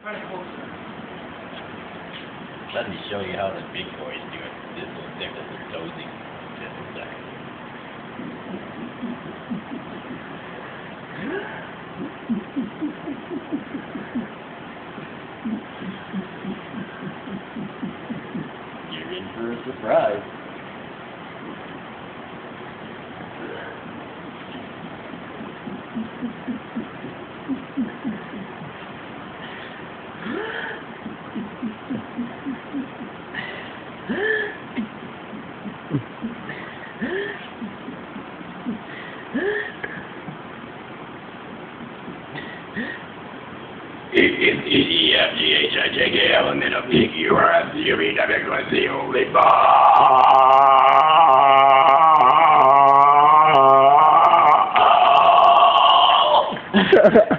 Let me show you how the big boys do it. This will tickle their toesies. Just a second. You're in for a surprise. EFGHIJK element of peak, you are absolutely the only ball.